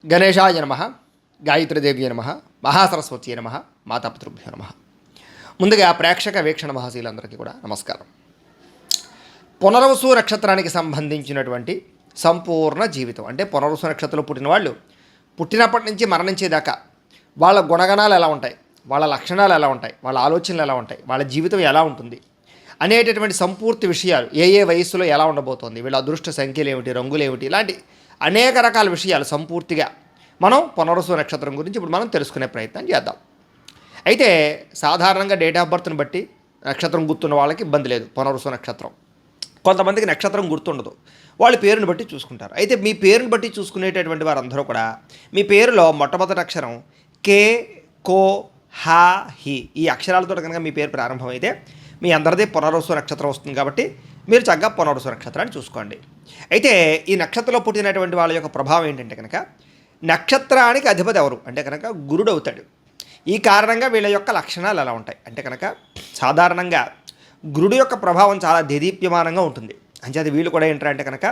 గణేశాయ నమ, గాయత్రీదేవ్య నమ, మహాసరస్వతి నమ, మాతాపితృభ్యో నమ. ముందుగా ప్రేక్షక వీక్షణ మహాశీలందరికీ కూడా నమస్కారం. పునర్వసు నక్షత్రానికి సంబంధించినటువంటి సంపూర్ణ జీవితం అంటే పునర్వసు నక్షత్రంలో పుట్టిన వాళ్ళు పుట్టినప్పటి నుంచి మరణించేదాకా వాళ్ళ గుణగణాలు ఎలా ఉంటాయి, వాళ్ళ లక్షణాలు ఎలా ఉంటాయి, వాళ్ళ ఆలోచనలు ఎలా ఉంటాయి, వాళ్ళ జీవితం ఎలా ఉంటుంది అనేటటువంటి సంపూర్తి విషయాలు, ఏ ఏ వయస్సులో ఎలా ఉండబోతోంది, వీళ్ళ అదృష్ట సంఖ్యలు ఏమిటి, రంగులు ఏమిటి, ఇలాంటి అనేక రకాల విషయాలు సంపూర్తిగా మనం పునర్వసు నక్షత్రం గురించి ఇప్పుడు మనం తెలుసుకునే ప్రయత్నం చేద్దాం. అయితే సాధారణంగా డేట్ ఆఫ్ బర్త్ని బట్టి నక్షత్రం గుర్తున్న వాళ్ళకి ఇబ్బంది లేదు. పునర్వసు నక్షత్రం కొంతమందికి నక్షత్రం గుర్తుండదు, వాళ్ళ పేరుని బట్టి చూసుకుంటారు. అయితే మీ పేరుని బట్టి చూసుకునేటటువంటి వారందరూ కూడా మీ పేరులో మొట్టమొదటి అక్షరం కే, కో, హా, హి ఈ అక్షరాలతో కనుక మీ పేరు ప్రారంభమైతే మీ అందరిది పునర్వసు నక్షత్రం వస్తుంది. కాబట్టి మీరు చక్కగా పునర్వసు నక్షత్రాన్ని చూసుకోండి. అయితే ఈ నక్షత్రంలో పుట్టినటువంటి వాళ్ళ యొక్క ప్రభావం ఏంటంటే కనుక నక్షత్రానికి అధిపతి ఎవరు అంటే కనుక గురుడు అవుతాడు. ఈ కారణంగా వీళ్ళ యొక్క లక్షణాలు ఎలా ఉంటాయి అంటే కనుక సాధారణంగా గురుడు యొక్క ప్రభావం చాలా దేదీప్యమానంగా ఉంటుంది. అంచేది వీళ్ళు కూడా ఏంటంటే కనుక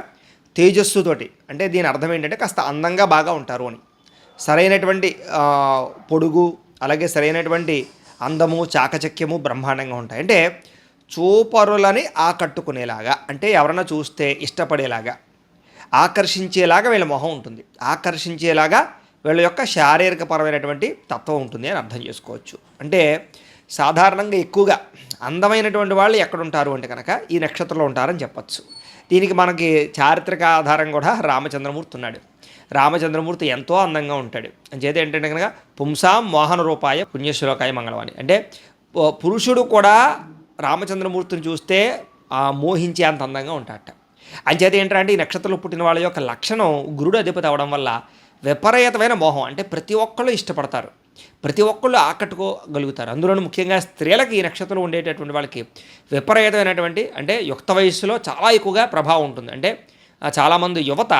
తేజస్సుతోటి, అంటే దీని అర్థం ఏంటంటే కాస్త అందంగా బాగా ఉంటారు అని, సరైనటువంటి పొడుగు, అలాగే సరైనటువంటి అందము, చాకచక్యము బ్రహ్మాండంగా ఉంటాయి. అంటే చూపరులని ఆకట్టుకునేలాగా, అంటే ఎవరన్నా చూస్తే ఇష్టపడేలాగా, ఆకర్షించేలాగా వీళ్ళ మొహం ఉంటుంది, ఆకర్షించేలాగా వీళ్ళ యొక్క శారీరకపరమైనటువంటి తత్వం ఉంటుంది అని అర్థం చేసుకోవచ్చు. అంటే సాధారణంగా ఎక్కువగా అందమైనటువంటి వాళ్ళు ఎక్కడుంటారు అంటే కనుక ఈ నక్షత్రంలో ఉంటారని చెప్పచ్చు. దీనికి మనకి చారిత్రక ఆధారం కూడా రామచంద్రమూర్తి ఉన్నాడు. రామచంద్రమూర్తి ఎంతో అందంగా ఉంటాడు. అంచేత ఏంటంటే కనుక పుంసాం మోహన రూపాయ పుణ్యశ్లోకాయ మంగళవాణి, అంటే పురుషుడు కూడా రామచంద్రమూర్తిని చూస్తే మోహించే అంత అందంగా ఉంటాడట. అంచేత ఏంటంటే ఈ నక్షత్రంలో పుట్టిన వాళ్ళ యొక్క లక్షణం గురుడు అధిపతి అవడం వల్ల విపరీతమైన మోహం, అంటే ప్రతి ఒక్కళ్ళు ఇష్టపడతారు, ప్రతి ఒక్కళ్ళు ఆకట్టుకోగలుగుతారు. అందులోనూ ముఖ్యంగా స్త్రీలకి ఈ నక్షత్రంలో ఉండేటటువంటి వాళ్ళకి విపరీతమైనటువంటి, అంటే యుక్త వయస్సులో చాలా ఎక్కువగా ప్రభావం ఉంటుంది. అంటే చాలామంది యువత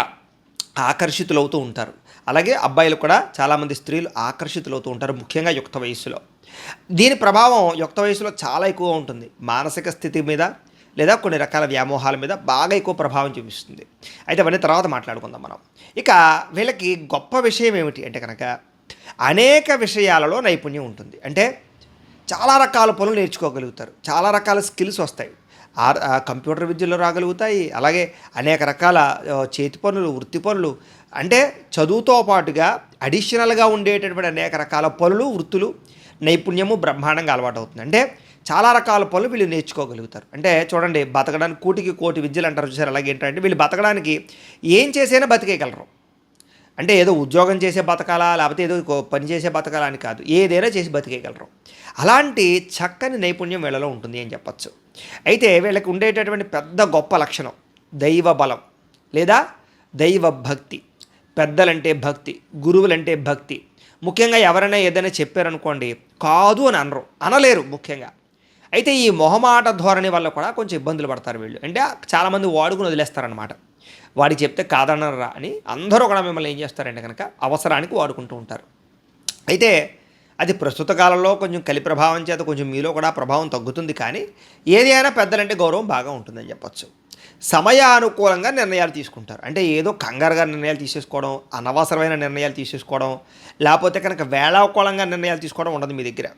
ఆకర్షితులవుతూ ఉంటారు, అలాగే అబ్బాయిలు కూడా చాలామంది స్త్రీలు ఆకర్షితులవుతూ ఉంటారు, ముఖ్యంగా యుక్త వయస్సులో. దీని ప్రభావం యుక్త వయసులో చాలా ఎక్కువ ఉంటుంది. మానసిక స్థితి మీద లేదా కొన్ని రకాల వ్యామోహాల మీద బాగా ఎక్కువ ప్రభావం చూపిస్తుంది. అయితే అవన్నీ తర్వాత మాట్లాడుకుందాం మనం. ఇక వీళ్ళకి గొప్ప విషయం ఏమిటి అంటే కనుక అనేక విషయాలలో నైపుణ్యం ఉంటుంది. అంటే చాలా రకాల పనులు నేర్చుకోగలుగుతారు, చాలా రకాల స్కిల్స్ వస్తాయి, కంప్యూటర్ విద్యలో రాగలుగుతాయి, అలాగే అనేక రకాల చేతి పనులు, వృత్తి పనులు, అంటే చదువుతో పాటుగా అడిషనల్గా ఉండేటటువంటి అనేక రకాల పనులు, వృత్తులు, నైపుణ్యము బ్రహ్మాండంగా అలవాటు అవుతుంది. అంటే చాలా రకాల పనులు వీళ్ళు నేర్చుకోగలుగుతారు. అంటే చూడండి, బతకడానికి కోటికి కోటి విద్యలు అంటారు చూసారు. అలాగే ఏంటంటే వీళ్ళు బతకడానికి ఏం చేసైనా బతికేయగలరు. అంటే ఏదో ఉద్యోగం చేసే బతకాలా, లేకపోతే ఏదో పని చేసే బతకాలా అని కాదు, ఏదైనా చేసి బతికేయగలరు. అలాంటి చక్కని నైపుణ్యం వీళ్ళలో ఉంటుంది అని చెప్పచ్చు. అయితే వీళ్ళకి ఉండేటటువంటి పెద్ద గొప్ప లక్షణం దైవ బలం లేదా దైవ భక్తి. పెద్దలంటే భక్తి, గురువులంటే భక్తి. ముఖ్యంగా ఎవరైనా ఏదైనా చెప్పారనుకోండి, కాదు అని అనలేరు ముఖ్యంగా. అయితే ఈ మొహమాట ధోరణి వల్ల కూడా కొంచెం ఇబ్బందులు పడతారు వీళ్ళు. అంటే చాలామంది వాడుకుని వదిలేస్తారనమాట. వాడికి చెప్తే కాదనరా అని అందరూ కూడా మిమ్మల్ని ఏం చేస్తారంటే కనుక అవసరానికి వాడుకుంటూ ఉంటారు. అయితే అది ప్రస్తుత కాలంలో కొంచెం కలి ప్రభావం చేత కొంచెం మీలో కూడా ప్రభావం తగ్గుతుంది. కానీ ఏది అయినా పెద్దలంటే గౌరవం బాగా ఉంటుందని చెప్పచ్చు. సమయానుకూలంగా నిర్ణయాలు తీసుకుంటారు. అంటే ఏదో కంగారుగా నిర్ణయాలు తీసేసుకోవడం, అనవసరమైన నిర్ణయాలు తీసేసుకోవడం, లేకపోతే కనుక వేళాకోళంగా నిర్ణయాలు తీసుకోవడం ఉండదు మీ దగ్గర.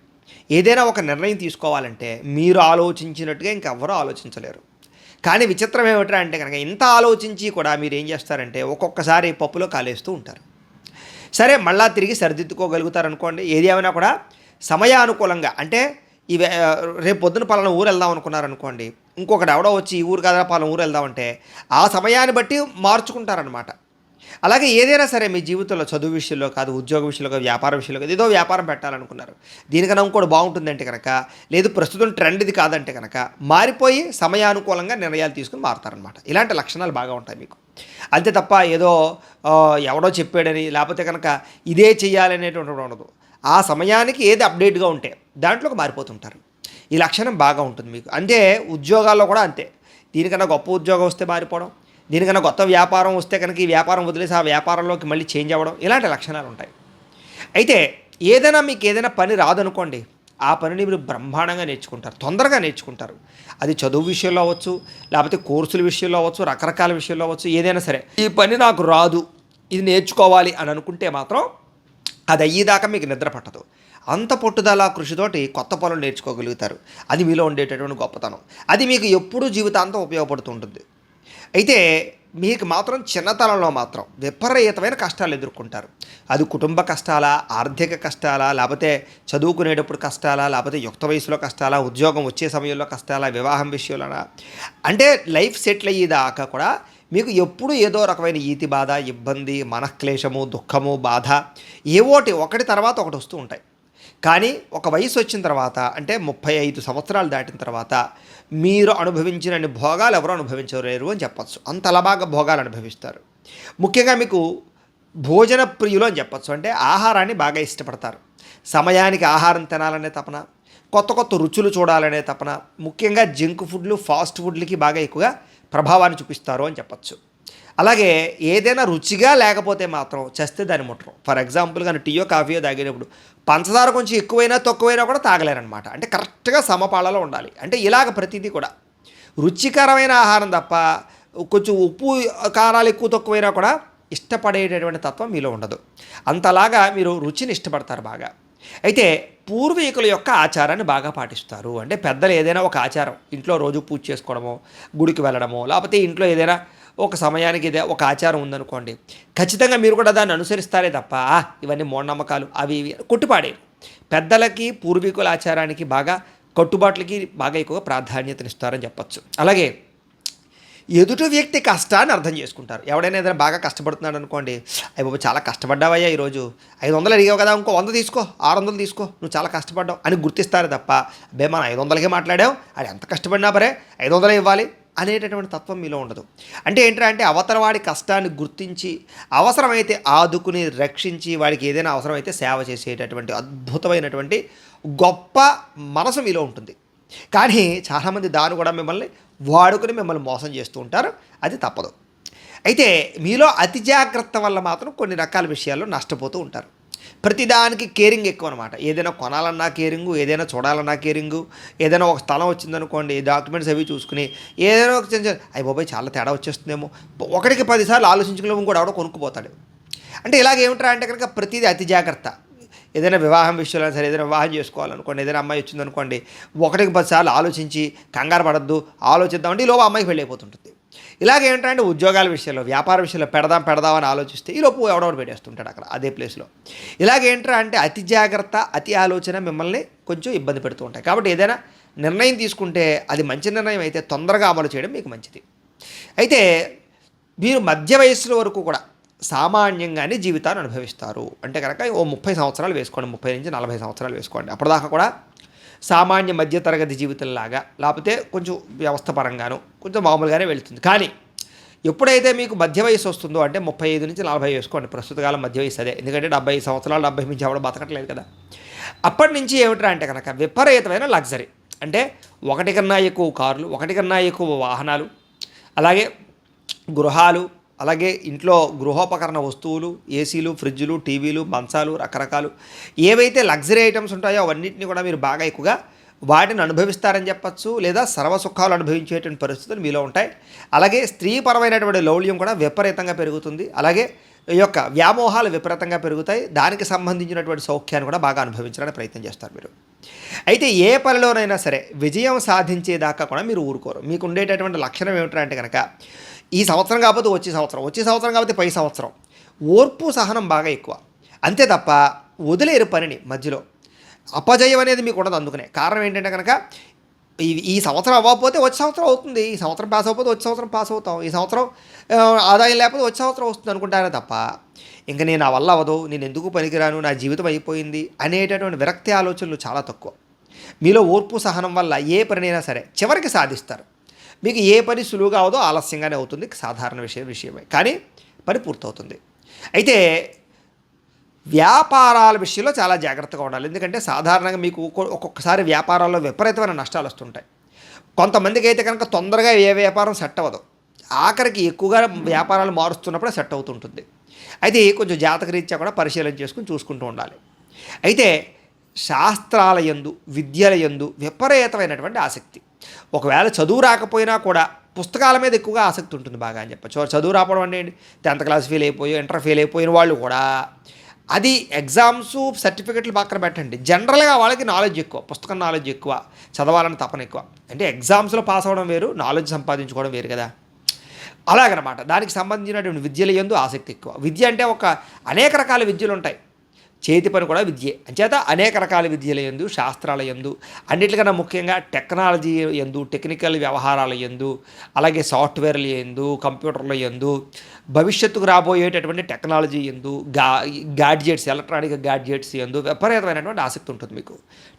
ఏదైనా ఒక నిర్ణయం తీసుకోవాలంటే మీరు ఆలోచించినట్టుగా ఇంకెవ్వరూ ఆలోచించలేరు. కానీ విచిత్రం ఏమిటంటే అంటే కనుక ఇంత ఆలోచించి కూడా మీరు ఏం చేస్తారంటే ఒక్కొక్కసారి పప్పులో కాలేస్తూ ఉంటారు. సరే, మళ్ళా తిరిగి సరిదిద్దుకోగలుగుతారనుకోండి. ఏది ఏమైనా కూడా సమయానుకూలంగా, అంటే రేపు పొద్దున పలానా ఊరు వెళ్దాం అనుకున్నారనుకోండి, ఇంకొకటి ఎవడో వచ్చి ఈ ఊరు కాదా పలానా ఊరు వెళ్దామంటే ఆ సమయాన్ని బట్టి మార్చుకుంటారనమాట. అలాగే ఏదైనా సరే మీ జీవితంలో చదువు విషయంలో కాదు, ఉద్యోగ విషయంలో కాదు, వ్యాపార విషయంలో కాదు, ఏదో వ్యాపారం పెట్టాలనుకున్నారు, దీనికన్నా ఇంకోటి బాగుంటుందంటే కనుక, లేదు ప్రస్తుతం ట్రెండ్ ఇది కాదంటే కనుక మారిపోయి సమయానుకూలంగా నిర్ణయాలు తీసుకుని మారుతారనమాట. ఇలాంటి లక్షణాలు బాగా ఉంటాయి మీకు. అంతే తప్ప ఏదో ఎవడో చెప్పాడని లేకపోతే కనుక ఇదే చెయ్యాలనేటువంటి ఉండదు. ఆ సమయానికి ఏది అప్డేట్గా ఉంటే దాంట్లోకి మారిపోతుంటారు. ఈ లక్షణం బాగా ఉంటుంది మీకు. అంటే ఉద్యోగాల్లో కూడా అంతే. దీనికన్నా గొప్ప ఉద్యోగం వస్తే మారిపోవడం, దీనికన్నా కొత్త వ్యాపారం వస్తే కనుక ఈ వ్యాపారం వదిలేసి ఆ వ్యాపారంలోకి మళ్ళీ చేంజ్ అవ్వడం, ఇలాంటి లక్షణాలు ఉంటాయి. అయితే ఏదైనా మీకు ఏదైనా పని రాదనుకోండి, ఆ పనిని మీరు బ్రహ్మాండంగా నేర్చుకుంటారు, తొందరగా నేర్చుకుంటారు. అది చదువు విషయంలో అవ్వచ్చు, లేకపోతే కోర్సుల విషయంలో అవ్వచ్చు, రకరకాల విషయంలో అవ్వచ్చు, ఏదైనా సరే ఈ పని నాకు రాదు ఇది నేర్చుకోవాలి అని అనుకుంటే మాత్రం అది అయ్యేదాకా మీకు నిద్ర పట్టదు. అంత పట్టుదల కృషితోటి కొత్త పనులు నేర్చుకోగలుగుతారు. అది మీలో ఉండేటటువంటి గొప్పతనం. అది మీకు ఎప్పుడూ జీవితాంతం ఉపయోగపడుతుంటుంది. అయితే మీకు మాత్రం చిన్నతనంలో మాత్రం విపరీతమైన కష్టాలు ఎదుర్కొంటారు. అది కుటుంబ కష్టాలా, ఆర్థిక కష్టాలా, లేకపోతే చదువుకునేటప్పుడు కష్టాలా, లేకపోతే యుక్త వయసులో కష్టాలా, ఉద్యోగం వచ్చే సమయంలో కష్టాలా, వివాహం విషయంలోనా, అంటే లైఫ్ సెటిల్ అయ్యేదాకా కూడా మీకు ఎప్పుడు ఏదో రకమైన ఈతి బాధ, ఇబ్బంది, మనఃక్లేశము, దుఃఖము, బాధ ఏవోటి ఒకటి తర్వాత ఒకటి వస్తూ ఉంటాయి. కానీ ఒక వయసు వచ్చిన తర్వాత, అంటే 35 సంవత్సరాలు దాటిన తర్వాత మీరు అనుభవించినన్ని భోగాలు ఎవరు అనుభవించలేరు అని చెప్పచ్చు. అంతలా బాగా భోగాలు అనుభవిస్తారు. ముఖ్యంగా మీకు భోజన ప్రియులు అని చెప్పచ్చు. అంటే ఆహారాన్ని బాగా ఇష్టపడతారు. సమయానికి ఆహారం తినాలనే తపన, కొత్త కొత్త రుచులు చూడాలనే తపన, ముఖ్యంగా జంక్ ఫుడ్లు, ఫాస్ట్ ఫుడ్లకి బాగా ఎక్కువగా ప్రభావాన్ని చూపిస్తారు అని చెప్పచ్చు. అలాగే ఏదైనా రుచిగా లేకపోతే మాత్రం చస్తే దాన్ని ముట్టరు. ఫర్ ఎగ్జాంపుల్ కానీ టీయో కాఫీయో తాగేటప్పుడు పంచదార కొంచెం ఎక్కువైనా తక్కువైనా కూడా తాగలేరనమాట. అంటే కరెక్ట్గా సమపాళలో ఉండాలి. అంటే ఇలాగ ప్రతిదీ కూడా రుచికరమైన ఆహారం తప్ప కొంచెం ఉప్పు కారాలు ఎక్కువ తక్కువైనా కూడా ఇష్టపడేటటువంటి తత్వం మీలో ఉండదు. అంతలాగా మీరు రుచిని ఇష్టపడతారు బాగా. అయితే పూర్వీకుల యొక్క ఆచారాన్ని బాగా పాటిస్తారు. అంటే పెద్దలు ఏదైనా ఒక ఆచారం, ఇంట్లో రోజు పూజ చేసుకోవడమో, గుడికి వెళ్ళడమో, లేకపోతే ఇంట్లో ఏదైనా ఒక సమయానికి ఇదే ఒక ఆచారం ఉందనుకోండి, ఖచ్చితంగా మీరు కూడా దాన్ని అనుసరిస్తారే తప్ప ఇవన్నీ మూఢనమ్మకాలు అవి ఇవి కొట్టుపాడేరు. పెద్దలకి, పూర్వీకుల ఆచారానికి బాగా, కట్టుబాట్లకి బాగా ఎక్కువగా ప్రాధాన్యతనిస్తారని చెప్పచ్చు. అలాగే ఎదుటి వ్యక్తి కష్టాన్ని అర్థం చేసుకుంటారు. ఎవడైనా ఏదైనా బాగా కష్టపడుతున్నాడు అనుకోండి, అయ్యి బాబు చాలా కష్టపడ్డావయ్యా, ఈరోజు 500 అడిగావు కదా, ఇంకో 100 తీసుకో, 600 తీసుకో, నువ్వు చాలా కష్టపడ్డావు అని గుర్తిస్తారు తప్ప, అబ్బే మనం 500కే మాట్లాడాం, అది ఎంత కష్టపడినా పరే 500 ఇవ్వాలి అనేటటువంటి తత్వం మీలో ఉండదు. అంటే ఏంటంటే అవతలవాడి కష్టాన్ని గుర్తించి అవసరమైతే ఆదుకుని రక్షించి వాడికి ఏదైనా అవసరమైతే సేవ చేసేటటువంటి అద్భుతమైనటువంటి గొప్ప మనసు మీలో ఉంటుంది. కానీ చాలామంది దాన్ని కూడా మిమ్మల్ని వాడుకుని మిమ్మల్ని మోసం చేస్తూ ఉంటారు. అది తప్పదు. అయితే మీలో అతి జాగ్రత్త వల్ల మాత్రం కొన్ని రకాల విషయాల్లో నష్టపోతూ ఉంటారు. ప్రతిదానికి కేరింగ్ ఎక్కువ అనమాట. ఏదైనా కొనాలన్నా కేరింగు, ఏదైనా చూడాలన్నా కేరింగు, ఏదైనా ఒక స్థలం వచ్చిందనుకోండి, డాక్యుమెంట్స్ అవి చూసుకుని ఏదైనా ఒక చిన్న అయ్యి బాబాయ్ చాలా తేడా వచ్చేస్తుందేమో, ఒకటికి 10 సార్లు ఆలోచించుకుని కూడా ఆవిడ కొనుక్కుపోతాడు. అంటే ఇలాగేమిట్రా అంటే కనుక ప్రతిదీ అతి జాగ్రత్త. ఏదైనా వివాహం విషయంలో సరే, ఏదైనా వివాహం చేసుకోవాలనుకోండి, ఏదైనా అమ్మాయి వచ్చిందనుకోండి, ఒకటికి 10 సార్లు ఆలోచించి కంగారు పడద్దు, ఆలోచిద్దామంటే ఈలోపు అమ్మాయికి పెళ్ళి అయిపోతుంటుంది. ఇలాగేంటంటే ఉద్యోగాల విషయంలో, వ్యాపార విషయంలో పెడదామని ఆలోచిస్తే ఈలోపు ఎవడెవడు పెట్టేస్తుంటాడు అక్కడ అదే ప్లేస్లో. ఇలాగేంట్రా అంటే అతి జాగ్రత్త, అతి ఆలోచన మిమ్మల్ని కొంచెం ఇబ్బంది పెడుతూ ఉంటాయి. కాబట్టి ఏదైనా నిర్ణయం తీసుకుంటే అది మంచి నిర్ణయం అయితే తొందరగా అమలు చేయడం మీకు మంచిది. అయితే మీరు మధ్య వయస్సుల వరకు కూడా సామాన్యంగానే జీవితాన్ని అనుభవిస్తారు. అంటే కనుక ఓ 30 సంవత్సరాలు వేసుకోండి, 30 నుంచి 40 సంవత్సరాలు వేసుకోండి. అప్పటిదాకా కూడా సామాన్య మధ్యతరగతి జీవితంలాగా, లేకపోతే కొంచెం వ్యవస్థ పరంగాను కొంచెం మామూలుగానే వెళుతుంది. కానీ ఎప్పుడైతే మీకు మధ్య వయసు వస్తుందో, అంటే 35 నుంచి 40 వేసుకోండి, ప్రస్తుత కాలం మధ్య వయసు అదే. ఎందుకంటే 70 సంవత్సరాలు, 70 నుంచి ఎవడ బతకట్లేదు కదా. అప్పటి నుంచి ఏమిట్రా అంటే కనుక విపరీతమైన లగ్జరీ. అంటే ఒకటి కన్నా ఎక్కువ కార్లు, ఒకటి కన్నా ఎక్కువ వాహనాలు, అలాగే గృహాలు, అలాగే ఇంట్లో గృహోపకరణ వస్తువులు, ఏసీలు, ఫ్రిడ్జులు, టీవీలు, మంచాలు, రకరకాలు ఏవైతే లగ్జరీ ఐటమ్స్ ఉంటాయో అవన్నింటినీ కూడా మీరు బాగా ఎక్కువగా వాటిని అనుభవిస్తారని చెప్పచ్చు. లేదా సర్వసుఖాలు అనుభవించేటువంటి పరిస్థితులు మీలో ఉంటాయి. అలాగే స్త్రీపరమైనటువంటి లౌల్యం కూడా విపరీతంగా పెరుగుతుంది. అలాగే ఈ యొక్క వ్యామోహాలు విపరీతంగా పెరుగుతాయి. దానికి సంబంధించినటువంటి సౌఖ్యాన్ని కూడా బాగా అనుభవించడానికి ప్రయత్నం చేస్తారు మీరు. అయితే ఏ పనిలోనైనా సరే విజయం సాధించేదాకా కూడా మీరు ఊరుకోరు. మీకు ఉండేటటువంటి లక్షణం ఏమిటంటే కనుక ఈ సంవత్సరం కాకపోతే వచ్చే సంవత్సరం కాకపోతే పై సంవత్సరం, ఓర్పు సహనం బాగా ఎక్కువ. అంతే తప్ప వదిలేరు పనిని మధ్యలో. అపజయం అనేది మీకు ఉండదు. అందుకనే కారణం ఏంటంటే కనుక ఈ సంవత్సరం అవ్వకపోతే వచ్చే సంవత్సరం అవుతుంది, ఈ సంవత్సరం పాస్ అవ్వకపోతే వచ్చే సంవత్సరం పాస్ అవుతాం, ఈ సంవత్సరం ఆదాయం లేకపోతే వచ్చే సంవత్సరం వస్తుంది అనుకుంటారే తప్ప ఇంకా నేను నా వల్ల అవ్వదు, నేను ఎందుకు పనికిరాను, నా జీవితం అయిపోయింది అనేటటువంటి విరక్తి ఆలోచనలు చాలా తక్కువ. మీలో ఓర్పు సహనం వల్ల ఏ పనినైనా సరే చివరికి సాధిస్తారు. మీకు ఏ పని సులువుగా అవదో ఆలస్యంగానే అవుతుంది, సాధారణ విషయమే, కానీ పని పూర్తవుతుంది. అయితే వ్యాపారాల విషయంలో చాలా జాగ్రత్తగా ఉండాలి. ఎందుకంటే సాధారణంగా మీకు ఒక్కొక్కసారి వ్యాపారాల్లో విపరీతమైన నష్టాలు వస్తుంటాయి. కొంతమందికి అయితే కనుక తొందరగా ఏ వ్యాపారం సెట్ అవ్వదు, ఆఖరికి ఎక్కువగా వ్యాపారాలు మారుస్తున్నప్పుడే సెట్ అవుతుంటుంది. అయితే కొంచెం జాతకరీత్యా కూడా పరిశీలన చేసుకుని చూసుకుంటూ ఉండాలి. అయితే శాస్త్రాల యందు, విద్యల యందు విపరీతమైనటువంటి ఆసక్తి. ఒకవేళ చదువు రాకపోయినా కూడా పుస్తకాల మీద ఎక్కువగా ఆసక్తి ఉంటుంది బాగా అని చెప్పచ్చు. చదువు రావడం అంటే 10th క్లాస్ ఫెయిల్ అయిపోయి ఇంటర్ ఫెయిల్ అయిపోయిన వాళ్ళు కూడా అది ఎగ్జామ్స్ సర్టిఫికెట్లు పక్కన పెట్టండి, జనరల్గా వాళ్ళకి నాలెడ్జ్ ఎక్కువ, పుస్తకం నాలెడ్జ్ ఎక్కువ, చదవాలని తపన ఎక్కువ. అంటే ఎగ్జామ్స్లో పాస్ అవ్వడం వేరు, నాలెడ్జ్ సంపాదించుకోవడం వేరు కదా. అలాగనమాట. దానికి సంబంధించినటువంటి విద్యల యందు ఆసక్తి ఎక్కువ. విద్య అంటే అనేక రకాల విద్యలు ఉంటాయి, చేతి పని కూడా విద్యే. అంచేత అనేక రకాల విద్యల యందు, శాస్త్రాల యందు, అన్నిటికన్నా ముఖ్యంగా టెక్నాలజీ యందు, టెక్నికల్ వ్యవహారాల యందు, అలాగే సాఫ్ట్వేర్ల యందు, కంప్యూటర్ల యందు, భవిష్యత్తుకు రాబోయేటటువంటి టెక్నాలజీ యందు, గ్యాడ్జెట్స్, ఎలక్ట్రానిక్ గ్యాడ్జెట్స్ యందు విపరీతమైనటువంటి ఆసక్తి ఉంటుంది. మీకు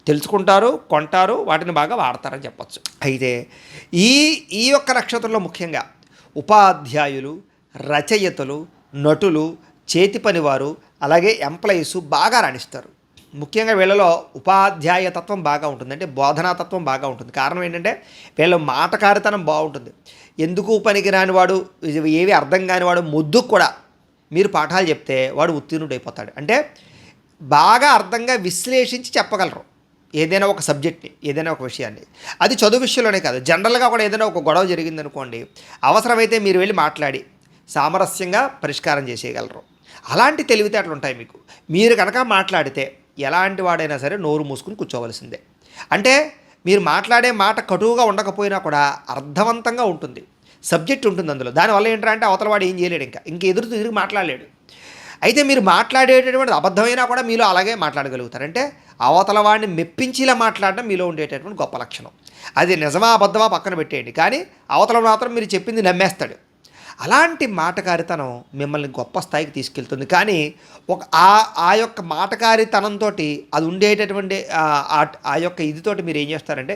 తెలుసుకుంటారు, కొంటారు, వాటిని బాగా వాడతారని చెప్పచ్చు. అయితే ఈ ఈ యొక్క నక్షత్రంలో ముఖ్యంగా ఉపాధ్యాయులు, రచయితలు, నటులు, చేతి పనివారు, అలాగే ఎంప్లాయీస్ బాగా రాణిస్తారు. ముఖ్యంగా వీళ్ళలో ఉపాధ్యాయ తత్వం బాగా ఉంటుంది, అంటే బోధనాతత్వం బాగా ఉంటుంది. కారణం ఏంటంటే వీళ్ళ మాటకారితనం బాగుంటుంది. ఎందుకు పనికిరాని వాడు, ఏవి అర్థం కాని వాడు మొద్దుకు కూడా మీరు పాఠాలు చెప్తే వాడు ఉత్తీర్ణుడు అయిపోతాడు. అంటే బాగా అర్థంగా విశ్లేషించి చెప్పగలరు ఏదైనా ఒక సబ్జెక్ట్ని, ఏదైనా ఒక విషయాన్ని. అది చదువు విషయంలోనే కాదు, జనరల్గా కూడా ఏదైనా ఒక గొడవ జరిగిందనుకోండి, అవసరమైతే మీరు వెళ్ళి మాట్లాడి సామరస్యంగా పరిష్కారం చేసేయగలరు. అలాంటి తెలివితేటలు ఉంటాయి మీకు. మీరు కనుక మాట్లాడితే ఎలాంటి వాడైనా సరే నోరు మూసుకుని కూర్చోవలసిందే. అంటే మీరు మాట్లాడే మాట కటువుగా ఉండకపోయినా కూడా అర్థవంతంగా ఉంటుంది, సబ్జెక్ట్ ఉంటుంది అందులో. దానివల్ల ఏంటంటే అవతల వాడు ఏం చేయలేడు, ఇంకా ఎదురు తిరిగి మాట్లాడలేడు. అయితే మీరు మాట్లాడేటటువంటి అబద్ధమైనా కూడా మీలో అలాగే మాట్లాడగలుగుతారు. అంటే అవతల వాడిని మెప్పించేలా మాట్లాడడం మీలో ఉండేటటువంటి గొప్ప లక్షణం. అది నిజమా అబద్ధమా పక్కన పెట్టేయండి, కానీ అవతల మాత్రం మీరు చెప్పింది నమ్మేస్తాడు. అలాంటి మాటకారితనం మిమ్మల్ని గొప్ప స్థాయికి తీసుకెళ్తుంది. కానీ ఆ యొక్క మాటకారితనంతో అది ఉండేటటువంటి ఆ యొక్క ఇదితోటి మీరు ఏం చేస్తారంటే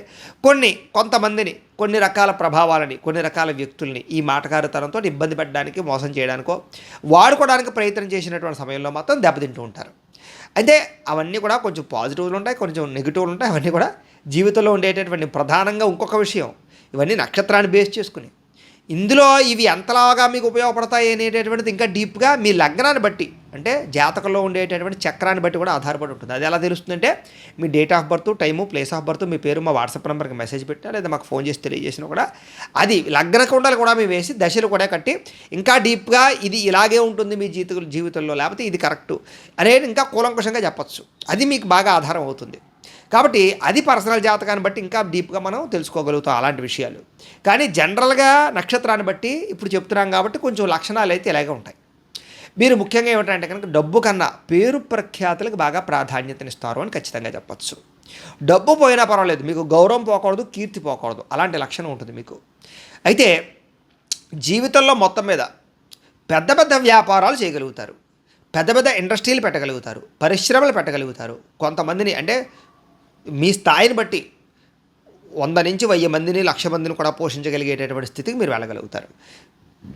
కొంతమందిని, కొన్ని రకాల ప్రభావాలని, కొన్ని రకాల వ్యక్తుల్ని ఈ మాటకారితనంతో ఇబ్బంది పెట్టడానికి, మోసం చేయడానికో, వాడుకోవడానికి ప్రయత్నం చేసినటువంటి సమయంలో మాత్రం దెబ్బతింటూ ఉంటారు. అయితే అవన్నీ కూడా కొంచెం పాజిటివ్లు ఉంటాయి, కొంచెం నెగిటివ్లు ఉంటాయి. అవన్నీ కూడా జీవితంలో ఉండేటటువంటి ప్రధానంగా ఇంకొక విషయం, ఇవన్నీ నక్షత్రాన్ని బేస్ చేసుకుని, ఇందులో ఇవి ఎంతలాగా మీకు ఉపయోగపడతాయి అనేటటువంటిది ఇంకా డీప్గా మీ లగ్నాన్ని బట్టి, అంటే జాతకంలో ఉండేటటువంటి చక్రాన్ని బట్టి కూడా ఆధారపడి ఉంటుంది. అది ఎలా తెలుస్తుందంటే మీ date of birth, time, place of birth, మీ పేరు మా వాట్సాప్ నెంబర్కి మెసేజ్ పెట్టినా లేదా మాకు ఫోన్ చేసి తెలియజేసినా కూడా అది లగ్న కుండలు కూడా మేము వేసి దశలు కూడా కట్టి ఇంకా డీప్గా ఇది ఇలాగే ఉంటుంది మీ జీవితంలో, లేకపోతే ఇది కరెక్టు అనేది ఇంకా కూలంకుషంగా చెప్పచ్చు. అది మీకు బాగా ఆధారం అవుతుంది. కాబట్టి అది పర్సనల్ జాతకాన్ని బట్టి ఇంకా డీప్గా మనం తెలుసుకోగలుగుతాం అలాంటి విషయాలు. కానీ జనరల్గా నక్షత్రాన్ని బట్టి ఇప్పుడు చెప్తున్నాం కాబట్టి కొంచెం లక్షణాలు అయితే ఇలాగే ఉంటాయి. మీరు ముఖ్యంగా ఏమిటంటే కనుక డబ్బు కన్నా పేరు ప్రఖ్యాతులకు బాగా ప్రాధాన్యతనిస్తారు అని ఖచ్చితంగా చెప్పచ్చు. డబ్బు పోయినా పర్వాలేదు, మీకు గౌరవం పోకూడదు, కీర్తి పోకూడదు, అలాంటి లక్షణం ఉంటుంది మీకు. అయితే జీవితంలో మొత్తం మీద పెద్ద పెద్ద వ్యాపారాలు చేయగలుగుతారు, పెద్ద పెద్ద ఇండస్ట్రీలు పెట్టగలుగుతారు, పరిశ్రమలు పెట్టగలుగుతారు. కొంతమందిని అంటే మీ స్థాయిని బట్టి 100 నుంచి 1000 మందిని, 1,00,000 మందిని కూడా పోషించగలిగేటటువంటి స్థితికి మీరు వెళ్ళగలుగుతారు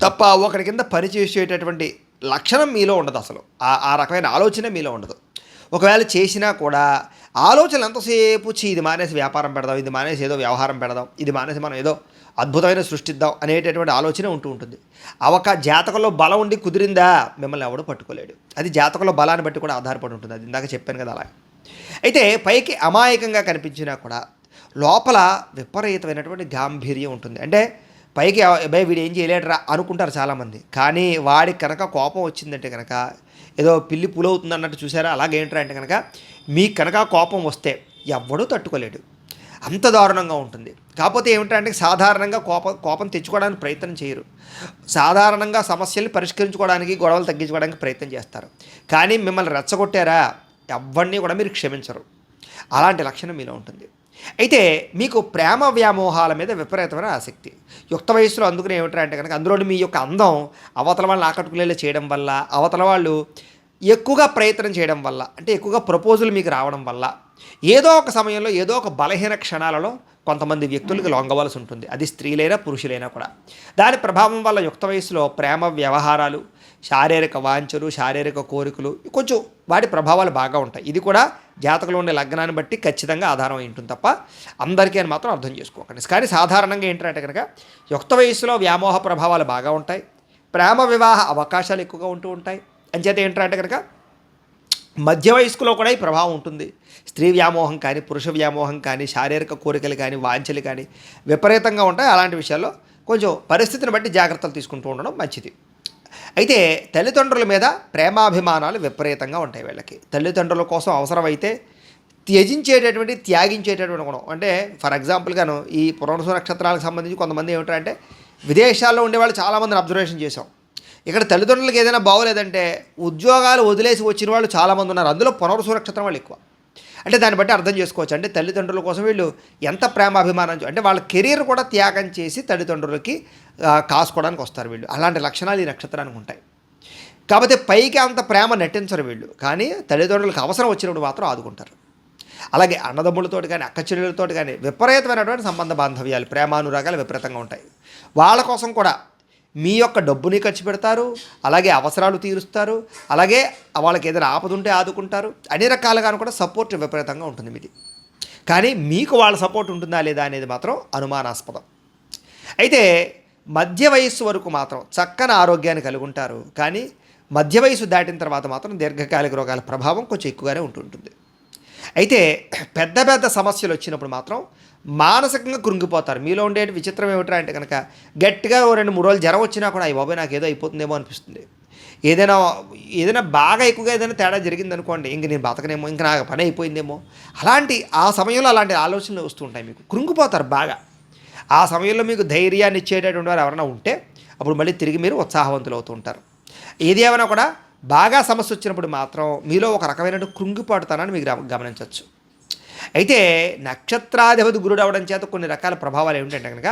తప్ప ఒకరి కింద పనిచేసేటటువంటి లక్షణం మీలో ఉండదు. అసలు ఆ రకమైన ఆలోచన మీలో ఉండదు. ఒకవేళ చేసినా కూడా ఆలోచనలు ఎంతసేపు ఇది మానేసి వ్యాపారం పెడదాం, ఇది మానేసి ఏదో వ్యవహారం పెడదాం, ఇది మానేసి మనం ఏదో అద్భుతమైన సృష్టిద్దాం అనేటటువంటి ఆలోచన ఉంటుంది. జాతకంలో బలం ఉండి కుదిరిందా మిమ్మల్ని ఎవడో పట్టుకోలేడు. అది జాతకంలో బలాన్ని బట్టి కూడా ఆధారపడి ఉంటుంది. అది ఇందాక చెప్పాను కదా అలా. అయితే పైకి అమాయకంగా కనిపించినా కూడా లోపల విపరీతమైనటువంటి గాంభీర్యం ఉంటుంది. అంటే పైకి వీడు ఏం చేయలేడురా అనుకుంటారు చాలామంది, కానీ వాడికి కనుక కోపం వచ్చిందంటే కనుక ఏదో పిల్లి పులవుతుంది అన్నట్టు చూసారా, అలాగేంట్రా అంటే కనుక మీకు కనుక కోపం వస్తే ఎవ్వడూ తట్టుకోలేడు, అంత దారుణంగా ఉంటుంది. కాకపోతే ఏమిటంటే సాధారణంగా కోపం తెచ్చుకోవడానికి ప్రయత్నం చేయరు, సాధారణంగా సమస్యల్ని పరిష్కరించుకోవడానికి, గొడవలు తగ్గించుకోవడానికి ప్రయత్నం చేస్తారు. కానీ మిమ్మల్ని రెచ్చగొట్టారా ఎవరిని కూడా మీరు క్షమించరు. అలాంటి లక్షణం మీలో ఉంటుంది. అయితే మీకు ప్రేమ వ్యామోహాల మీద విపరీతమైన ఆసక్తి యుక్త వయసులో. అందుకనే ఏమిటంటే కనుక అందులో మీ యొక్క అందం అవతల వాళ్ళని ఆకట్టుకునేలా చేయడం వల్ల, అవతల వాళ్ళు ఎక్కువగా ప్రయత్నం చేయడం వల్ల, అంటే ఎక్కువగా ప్రపోజల్ మీకు రావడం వల్ల, ఏదో ఒక సమయంలో ఏదో ఒక బలహీన క్షణాలలో కొంతమంది వ్యక్తులకు లొంగవలసి ఉంటుంది. అది స్త్రీలైనా పురుషులైనా కూడా. దాని ప్రభావం వల్ల యుక్త వయసులో ప్రేమ వ్యవహారాలు, శారీరక వాంఛలు, శారీరక కోరికలు, కొంచెం వాటి ప్రభావాలు బాగా ఉంటాయి. ఇది కూడా జాతకంలో ఉండే లగ్నాన్ని బట్టి ఖచ్చితంగా ఆధారం అయి ఉంటుంది తప్ప అందరికీ అని మాత్రం అర్థం చేసుకోకండి. కానీ సాధారణంగా ఏంటంటే కనుక యుక్త వయసులో వ్యామోహ ప్రభావాలు బాగా ఉంటాయి, ప్రేమ వివాహ అవకాశాలు ఎక్కువగా ఉంటూ ఉంటాయి. అంచేత ఏంటంటే కనుక మధ్య వయస్కులో కూడా ఈ ప్రభావం ఉంటుంది. స్త్రీ వ్యామోహం కానీ, పురుష వ్యామోహం కానీ, శారీరక కోరికలు కానీ, వాంఛలు కానీ విపరీతంగా ఉంటాయి. అలాంటి విషయాల్లో కొంచెం పరిస్థితిని బట్టి జాగ్రత్తలు తీసుకుంటూ ఉండడం మంచిది. అయితే తల్లిదండ్రుల మీద ప్రేమాభిమానాలు విపరీతంగా ఉంటాయి వీళ్ళకి. తల్లిదండ్రుల కోసం అవసరమైతే త్యాగించేటటువంటి గుణం. అంటే ఫర్ ఎగ్జాంపుల్గాను ఈ పునర్వసు నక్షత్రాలకు సంబంధించి కొంతమంది ఏమిటంటే విదేశాల్లో ఉండేవాళ్ళు చాలామందిని అబ్జర్వేషన్ చేశాం. ఇక్కడ తల్లిదండ్రులకు ఏదైనా బాగోలేదంటే ఉద్యోగాలు వదిలేసి వచ్చిన వాళ్ళు చాలామంది ఉన్నారు. అందులో పునర్వసు నక్షత్రం వాళ్ళు ఎక్కువ. అంటే దాన్ని బట్టి అర్థం చేసుకోవచ్చు. అంటే తల్లిదండ్రుల కోసం వీళ్ళు ఎంత ప్రేమాభిమానం, అంటే వాళ్ళ కెరీర్ కూడా త్యాగం చేసి తల్లిదండ్రులకి కాసుకోవడానికి వస్తారు వీళ్ళు. అలాంటి లక్షణాలు ఈ నక్షత్రానికి ఉంటాయి. కాకపోతే పైకి అంత ప్రేమ నటించరు వీళ్ళు, కానీ తల్లిదండ్రులకు అవసరం వచ్చినప్పుడు మాత్రం ఆదుకుంటారు. అలాగే అన్నదమ్ములతోటి కానీ అక్క చెల్లెలతోటి కానీ విపరీతమైనటువంటి సంబంధ బాంధవ్యాలు, ప్రేమానురాగాలు విపరీతంగా ఉంటాయి. వాళ్ళ కోసం కూడా మీ యొక్క డబ్బుని ఖర్చు పెడతారు, అలాగే అవసరాలు తీరుస్తారు, అలాగే వాళ్ళకి ఏదైనా ఆపద ఉంటే ఆదుకుంటారు. అన్ని రకాలుగాను కూడా సపోర్ట్ విపరీతంగా ఉంటుంది మీది. కానీ మీకు వాళ్ళ సపోర్ట్ ఉంటుందా లేదా అనేది మాత్రం అనుమానాస్పదం. అయితే మధ్య వయస్సు వరకు మాత్రం చక్కని ఆరోగ్యాన్ని కలిగి ఉంటారు. కానీ మధ్య వయసు దాటిన తర్వాత మాత్రం దీర్ఘకాలిక రోగాల ప్రభావం కొంచెం ఎక్కువగానే ఉంటుంటుంది. అయితే పెద్ద పెద్ద సమస్యలు వచ్చినప్పుడు మాత్రం మానసికంగా కృంగిపోతారు. మీలో ఉండే విచిత్రం ఏమిట్రా అంటే కనుక గట్టిగా 2-3 రోజులు జ్వరం వచ్చినా కూడా అయ్యి బాబాయ్ నాకు ఏదో అయిపోతుందేమో అనిపిస్తుంది. ఏదైనా బాగా ఎక్కువగా ఏదైనా తేడా జరిగిందనుకోండి, ఇంక నేను బతకనేమో, ఇంక నాకు పని అయిపోయిందేమో, ఆ సమయంలో అలాంటి ఆలోచనలు వస్తూ ఉంటాయి. మీకు కృంగిపోతారు బాగా. ఆ సమయంలో మీకు ధైర్యాన్ని ఇచ్చేటటువంటి వారు ఎవరైనా ఉంటే అప్పుడు మళ్ళీ తిరిగి మీరు ఉత్సాహవంతులు అవుతూ ఉంటారు. ఏది ఏమైనా కూడా బాగా సమస్య వచ్చినప్పుడు మాత్రం మీలో ఒక రకమైన కృంగిపాటుతనాన్ని మీకు గమనించవచ్చు. అయితే నక్షత్రాధిపతి గురుడు అవడం చేత కొన్ని రకాల ప్రభావాలు ఏమిటంటే కనుక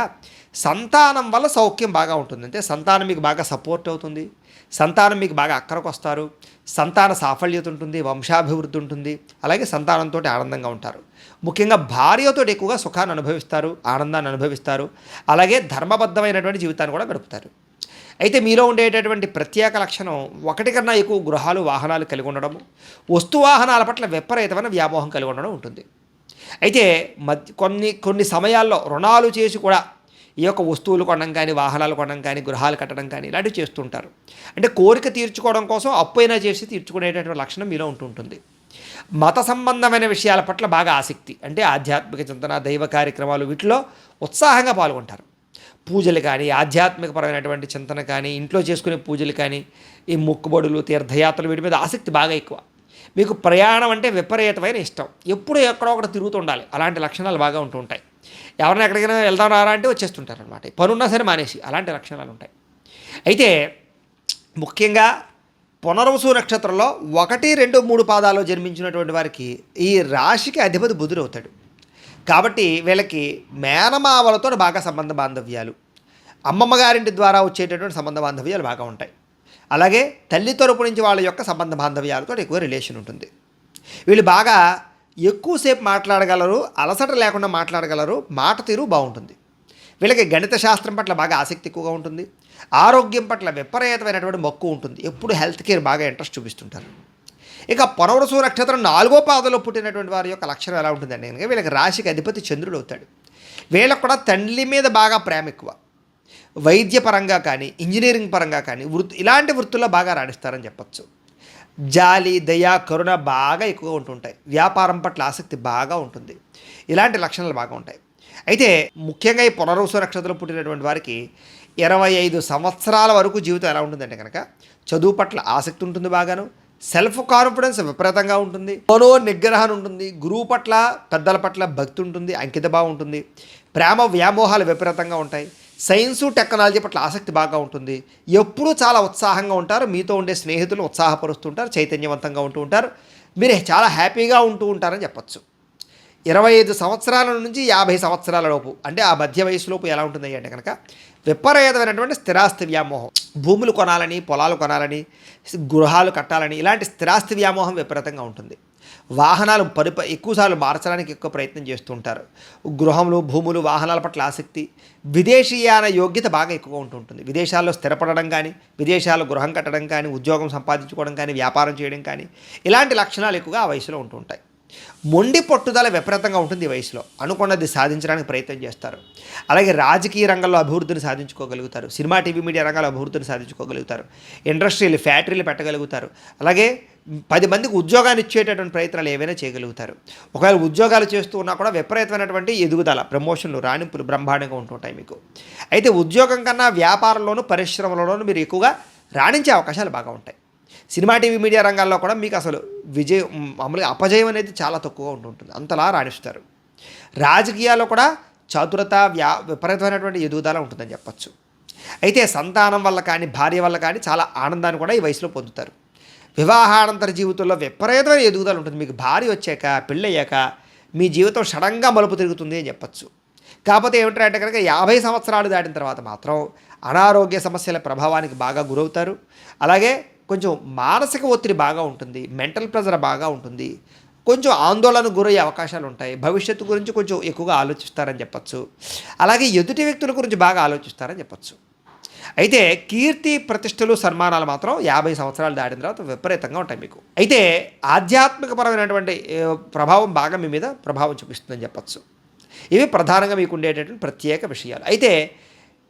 సంతానం వల్ల సౌఖ్యం బాగా ఉంటుంది. అంటే సంతానం మీకు బాగా సపోర్ట్ అవుతుంది, సంతానం మీకు బాగా అక్కరకు వస్తారు, సంతాన సాఫల్యత ఉంటుంది, వంశాభివృద్ధి ఉంటుంది, అలాగే సంతానంతో ఆనందంగా ఉంటారు. ముఖ్యంగా భార్యతో ఎక్కువగా సుఖాన్ని అనుభవిస్తారు, ఆనందాన్ని అనుభవిస్తారు, అలాగే ధర్మబద్ధమైనటువంటి జీవితాన్ని కూడా గడుపుతారు. అయితే మీలో ఉండేటటువంటి ప్రత్యేక లక్షణం ఒకటి కన్నా ఎక్కువ గృహాలు, వాహనాలు కలిగి ఉండడము, వస్తు వాహనాల పట్ల విపరీతమైన వ్యామోహం కలిగి ఉండడం ఉంటుంది. అయితే కొన్ని సమయాల్లో రుణాలు చేసి కూడా ఈ యొక్క వస్తువులు కొనడం కానీ, వాహనాలు కొనడం కానీ, గృహాలు కట్టడం కానీ ఇలాంటివి చేస్తుంటారు. అంటే కోరిక తీర్చుకోవడం కోసం అప్పైనా చేసి తీర్చుకునేటటువంటి లక్షణం మీలో ఉంటుంటుంది. మత సంబంధమైన విషయాల పట్ల బాగా ఆసక్తి, అంటే ఆధ్యాత్మిక చింతన, దైవ కార్యక్రమాలు, వీటిలో ఉత్సాహంగా పాల్గొంటారు. పూజలు కానీ, ఆధ్యాత్మికపరమైనటువంటి చింతన కానీ, ఇంట్లో చేసుకునే పూజలు కానీ, ఈ మొక్కుబడులు, తీర్థయాత్రలు, వీటి మీద ఆసక్తి బాగా ఎక్కువ. మీకు ప్రయాణం అంటే విపరీతమైన ఇష్టం. ఎప్పుడు ఎక్కడో ఒకటి తిరుగుతూ ఉండాలి. అలాంటి లక్షణాలు బాగా ఉంటూ ఉంటాయి. ఎవరైనా ఎక్కడికైనా వెళ్దాం రారా అంటే వచ్చేస్తుంటారు అనమాట. పనున్నా సరే మానేసి, అలాంటి లక్షణాలు ఉంటాయి. అయితే ముఖ్యంగా పునర్వసు నక్షత్రంలో 1, 2, 3 పాదాల్లో జన్మించినటువంటి వారికి ఈ రాశికి అధిపతి బుధుడు అవుతాడు. కాబట్టి వీళ్ళకి మేనమావలతో బాగా సంబంధ బాంధవ్యాలు, అమ్మమ్మ గారింటి ద్వారా వచ్చేటటువంటి సంబంధ బాంధవ్యాలు బాగా ఉంటాయి. అలాగే తల్లి తరపు నుంచి వాళ్ళ యొక్క సంబంధ బాంధవ్యాలతో ఎక్కువ రిలేషన్ ఉంటుంది. వీళ్ళు బాగా ఎక్కువసేపు మాట్లాడగలరు, అలసట లేకుండా మాట్లాడగలరు, మాట తీరు బాగుంటుంది. వీళ్ళకి గణిత శాస్త్రం పట్ల బాగా ఆసక్తి ఎక్కువగా ఉంటుంది, ఆరోగ్యం పట్ల విపరీతమైనటువంటి మక్కువ ఉంటుంది, ఎప్పుడు హెల్త్ కేర్ బాగా ఇంట్రెస్ట్ చూపిస్తుంటారు. ఇక పునర్వసు నక్షత్రం 4వ పాదంలో పుట్టినటువంటి వారి యొక్క లక్షణం ఎలా ఉంటుందండి కనుక వీళ్ళకి రాశికి అధిపతి చంద్రుడు అవుతాడు. వీళ్ళకు కూడా తల్లి మీద బాగా ప్రేమ ఎక్కువ. వైద్యపరంగా కానీ, ఇంజనీరింగ్ పరంగా కానీ, ఇలాంటి వృత్తుల్లో బాగా రాణిస్తారని చెప్పచ్చు. జాలి, దయ, కరుణ బాగా ఎక్కువగా ఉంటుంటాయి. వ్యాపారం పట్ల ఆసక్తి బాగా ఉంటుంది. ఇలాంటి లక్షణాలు బాగా ఉంటాయి. అయితే ముఖ్యంగా ఈ పునర్వసు నక్షత్రంలో పుట్టినటువంటి వారికి 25 సంవత్సరాల వరకు జీవితం ఎలా ఉంటుందంటే కనుక చదువు పట్ల ఆసక్తి ఉంటుంది, బాగాను సెల్ఫ్ కాన్ఫిడెన్స్ విపరీతంగా ఉంటుంది, నిగ్రహం ఉంటుంది, గురువు పట్ల, పెద్దల పట్ల భక్తి ఉంటుంది, అంకిత భావం ఉంటుంది, ప్రేమ వ్యామోహాలు విపరీతంగా ఉంటాయి, సైన్సు టెక్నాలజీ పట్ల ఆసక్తి బాగా ఉంటుంది, ఎప్పుడూ చాలా ఉత్సాహంగా ఉంటారు, మీతో ఉండే స్నేహితులు ఉత్సాహపరుస్తుంటారు, చైతన్యవంతంగా ఉంటూ ఉంటారు, మీరు చాలా హ్యాపీగా ఉంటూ ఉంటారని చెప్పచ్చు. 25 సంవత్సరాల నుంచి 50 సంవత్సరాల లోపు, అంటే ఆ మధ్య వయసులోపు ఎలా ఉంటుంది అంటే కనుక విపరీతమైనటువంటి స్థిరాస్తి వ్యామోహం, భూములు కొనాలని, పొలాలు కొనాలని, గృహాలు కట్టాలని, ఇలాంటి స్థిరాస్తి వ్యామోహం విపరీతంగా ఉంటుంది. వాహనాలు ఎక్కువసార్లు మార్చడానికి ఎక్కువ ప్రయత్నం చేస్తూ ఉంటారు. గృహములు, భూములు, వాహనాల పట్ల ఆసక్తి, విదేశీయాన యోగ్యత బాగా ఎక్కువగా ఉంటుంటుంది. విదేశాల్లో స్థిరపడడం కానీ, విదేశాల్లో గృహం కట్టడం కానీ, ఉద్యోగం సంపాదించుకోవడం కానీ, వ్యాపారం చేయడం కానీ, ఇలాంటి లక్షణాలు ఎక్కువగా ఆ వయసులో ఉంటూ ఉంటాయి. మొండి పట్టుదల విపరీతంగా ఉంటుంది ఈ వయసులో, అనుకున్నది సాధించడానికి ప్రయత్నం చేస్తారు. అలాగే రాజకీయ రంగంలో అభివృద్ధిని సాధించుకోగలుగుతారు, సినిమా, టీవీ, మీడియా రంగాల్లో అభివృద్ధిని సాధించుకోగలుగుతారు, ఇండస్ట్రీలు, ఫ్యాక్టరీలు పెట్టగలుగుతారు, అలాగే 10 మందికి ఉద్యోగాన్ని ఇచ్చేటటువంటి ప్రయత్నాలు ఏవైనా చేయగలుగుతారు. ఒకవేళ ఉద్యోగాలు చేస్తూ ఉన్నా కూడా విపరీతమైనటువంటి ఎదుగుదల, ప్రమోషన్లు, రాణింపులు బ్రహ్మాండంగా ఉంటుంటాయి మీకు. అయితే ఉద్యోగం కన్నా వ్యాపారంలోనూ, పరిశ్రమలలోనూ మీరు ఎక్కువగా రాణించే అవకాశాలు బాగా ఉంటాయి. సినిమా, టీవీ, మీడియా రంగాల్లో కూడా మీకు అసలు మామూలుగా అపజయం అనేది చాలా తక్కువగా ఉంటుంటుంది. అంతలా రాణిస్తారు. రాజకీయాల్లో కూడా చతురత, విపరీతమైనటువంటి ఎదుగుదల ఉంటుందని చెప్పచ్చు. అయితే సంతానం వల్ల కానీ, భార్య వల్ల కానీ చాలా ఆనందాన్ని కూడా ఈ వయసులో పొందుతారు. వివాహానంతర జీవితంలో విపరీతమైన ఎదుగుదల ఉంటుంది. మీకు భార్య వచ్చాక, పెళ్ళయ్యాక మీ జీవితం సడన్గా మలుపు తిరుగుతుంది అని చెప్పచ్చు. కాకపోతే ఏమిటంటే కనుక 50 సంవత్సరాలు దాటిన తర్వాత మాత్రం అనారోగ్య సమస్యల ప్రభావానికి బాగా గురవుతారు. అలాగే కొంచెం మానసిక ఒత్తిడి బాగా ఉంటుంది, మెంటల్ ప్రెజర్ బాగా ఉంటుంది, కొంచెం ఆందోళనకు గురయ్యే అవకాశాలు ఉంటాయి. భవిష్యత్తు గురించి కొంచెం ఎక్కువగా ఆలోచిస్తారని చెప్పచ్చు. అలాగే ఎదుటి వ్యక్తుల గురించి బాగా ఆలోచిస్తారని చెప్పచ్చు. అయితే కీర్తి, ప్రతిష్టలు, సన్మానాలు మాత్రం 50 సంవత్సరాలు దాటిన తర్వాత విపరీతంగా ఉంటాయి మీకు. అయితే ఆధ్యాత్మికపరమైనటువంటి ప్రభావం బాగా మీ మీద ప్రభావం చూపిస్తుందని చెప్పచ్చు. ఇవి ప్రధానంగా మీకు ఉండేటటువంటి ప్రత్యేక విషయాలు. అయితే